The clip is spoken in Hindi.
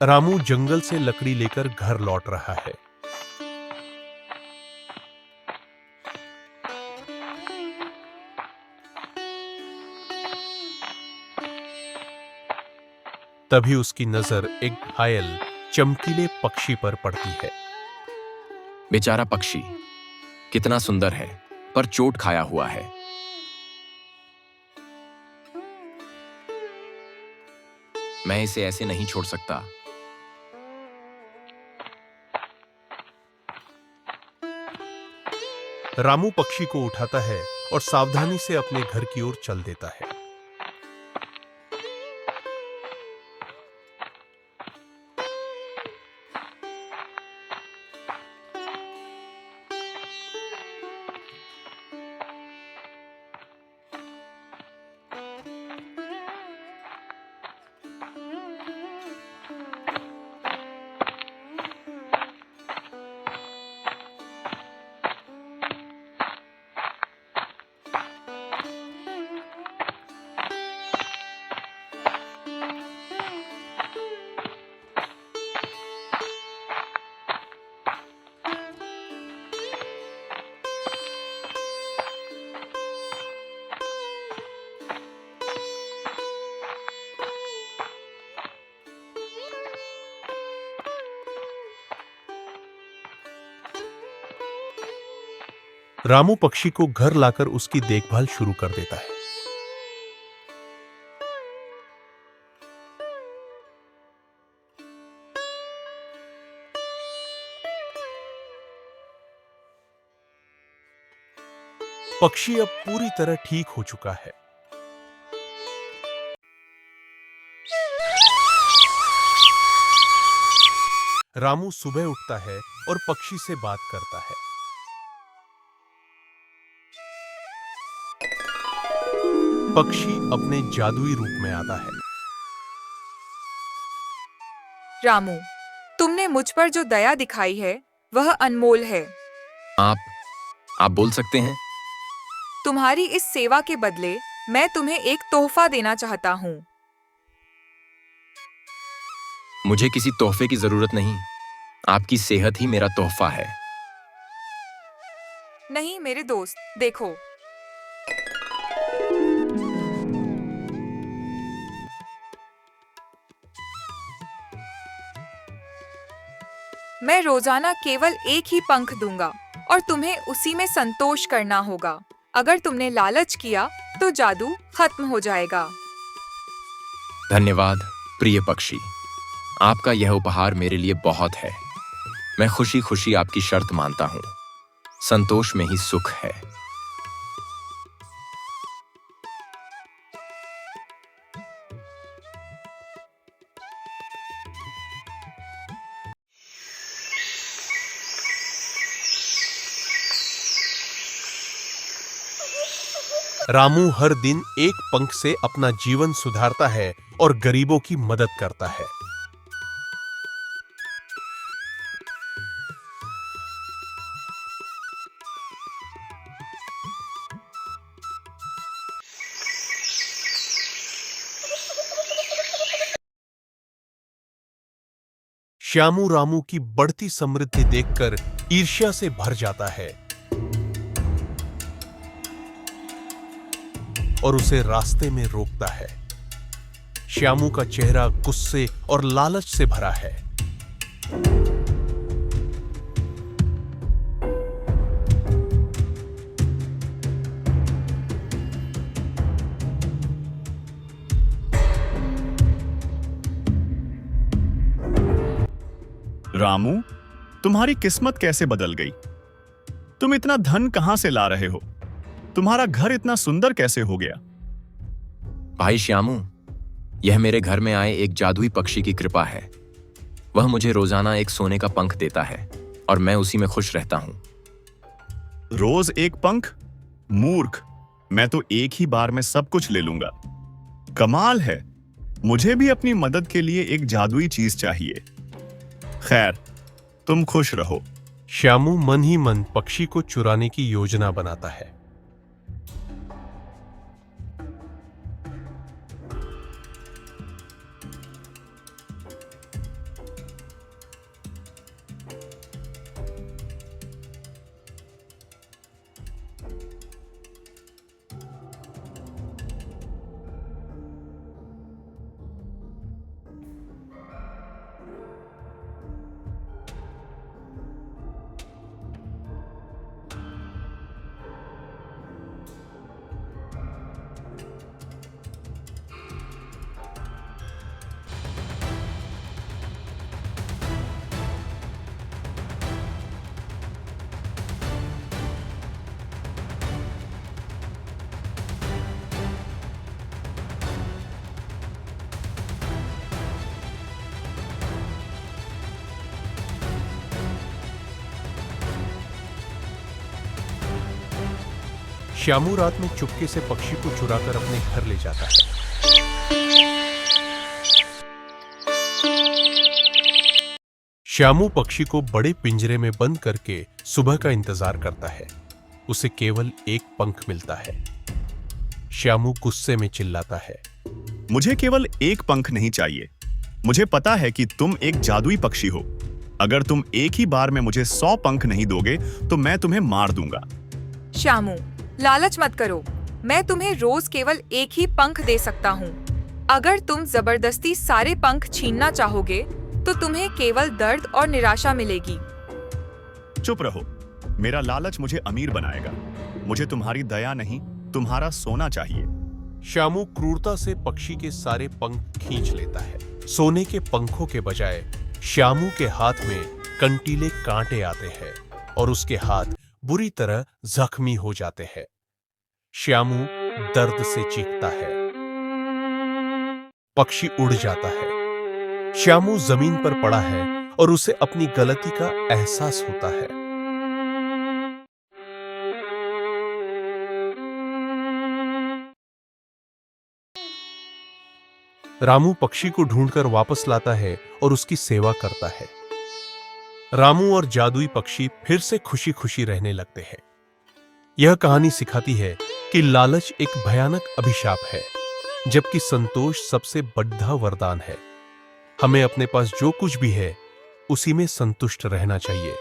रामू जंगल से लकड़ी लेकर घर लौट रहा है। तभी उसकी नजर एक घायल चमकीले पक्षी पर पड़ती है। बेचारा पक्षी कितना सुंदर है, पर चोट खाया हुआ है। मैं इसे ऐसे नहीं छोड़ सकता। रामू पक्षी को उठाता है और सावधानी से अपने घर की ओर चल देता है। रामू पक्षी को घर लाकर उसकी देखभाल शुरू कर देता है। पक्षी अब पूरी तरह ठीक हो चुका है। रामू सुबह उठता है और पक्षी से बात करता है। पक्षी अपने जादुई रूप में आता है। रामू, तुमने मुझ पर जो दया दिखाई है वह अनमोल है। आप बोल सकते हैं। तुम्हारी इस सेवा के बदले मैं तुम्हें एक तोहफा देना चाहता हूँ। मुझे किसी तोहफे की जरूरत नहीं। आपकी सेहत ही मेरा तोहफा है। नहीं मेरे दोस्त, देखो। मैं रोजाना केवल एक ही पंख दूंगा और तुम्हें उसी में संतोष करना होगा। अगर तुमने लालच किया तो जादू खत्म हो जाएगा। धन्यवाद प्रिय पक्षी, आपका यह उपहार मेरे लिए बहुत है। मैं खुशी खुशी आपकी शर्त मानता हूँ। संतोष में ही सुख है। रामू हर दिन एक पंख से अपना जीवन सुधारता है और गरीबों की मदद करता है। श्यामू रामू की बढ़ती समृद्धि देखकर ईर्ष्या से भर जाता है और उसे रास्ते में रोकता है। श्यामू का चेहरा गुस्से और लालच से भरा है। रामू, तुम्हारी किस्मत कैसे बदल गई? तुम इतना धन कहां से ला रहे हो? तुम्हारा घर इतना सुंदर कैसे हो गया? भाई श्यामू, यह मेरे घर में आए एक जादुई पक्षी की कृपा है। वह मुझे रोजाना एक सोने का पंख देता है और मैं उसी में खुश रहता हूं। रोज एक पंख? मूर्ख, मैं तो एक ही बार में सब कुछ ले लूंगा। कमाल है, मुझे भी अपनी मदद के लिए एक जादुई चीज चाहिए। खैर, तुम खुश रहो। श्यामू मन ही मन पक्षी को चुराने की योजना बनाता है। श्यामू रात में चुपके से पक्षी को चुराकर अपने घर ले जाता है। श्यामू पक्षी को बड़े पिंजरे में बंद करके सुबह का इंतजार करता है। उसे केवल एक पंख मिलता है। श्यामू गुस्से में चिल्लाता है, मुझे केवल एक पंख नहीं चाहिए। मुझे पता है कि तुम एक जादुई पक्षी हो। अगर तुम एक ही बार में मुझे 100 पंख नहीं दोगे तो मैं तुम्हें मार दूंगा। श्यामू, लालच मत करो। मैं तुम्हें रोज केवल एक ही पंख दे सकता हूँ। अगर तुम जबरदस्ती सारे पंख छीनना चाहोगे तो तुम्हें केवल दर्द और निराशा मिलेगी। चुप रहो। मेरा लालच मुझे अमीर बनाएगा। मुझे तुम्हारी दया नहीं, तुम्हारा सोना चाहिए। श्यामू क्रूरता से पक्षी के सारे पंख खींच लेता है। सोने के पंखों के बजाय श्यामू के हाथ में कंटीले कांटे आते हैं और उसके हाथ बुरी तरह जख्मी हो जाते हैं। श्यामू दर्द से चीखता है। पक्षी उड़ जाता है। श्यामू जमीन पर पड़ा है और उसे अपनी गलती का एहसास होता है। रामू पक्षी को ढूंढकर वापस लाता है और उसकी सेवा करता है। रामू और जादुई पक्षी फिर से खुशी खुशी रहने लगते हैं। यह कहानी सिखाती है कि लालच एक भयानक अभिशाप है, जबकि संतोष सबसे बड़ा वरदान है। हमें अपने पास जो कुछ भी है उसी में संतुष्ट रहना चाहिए।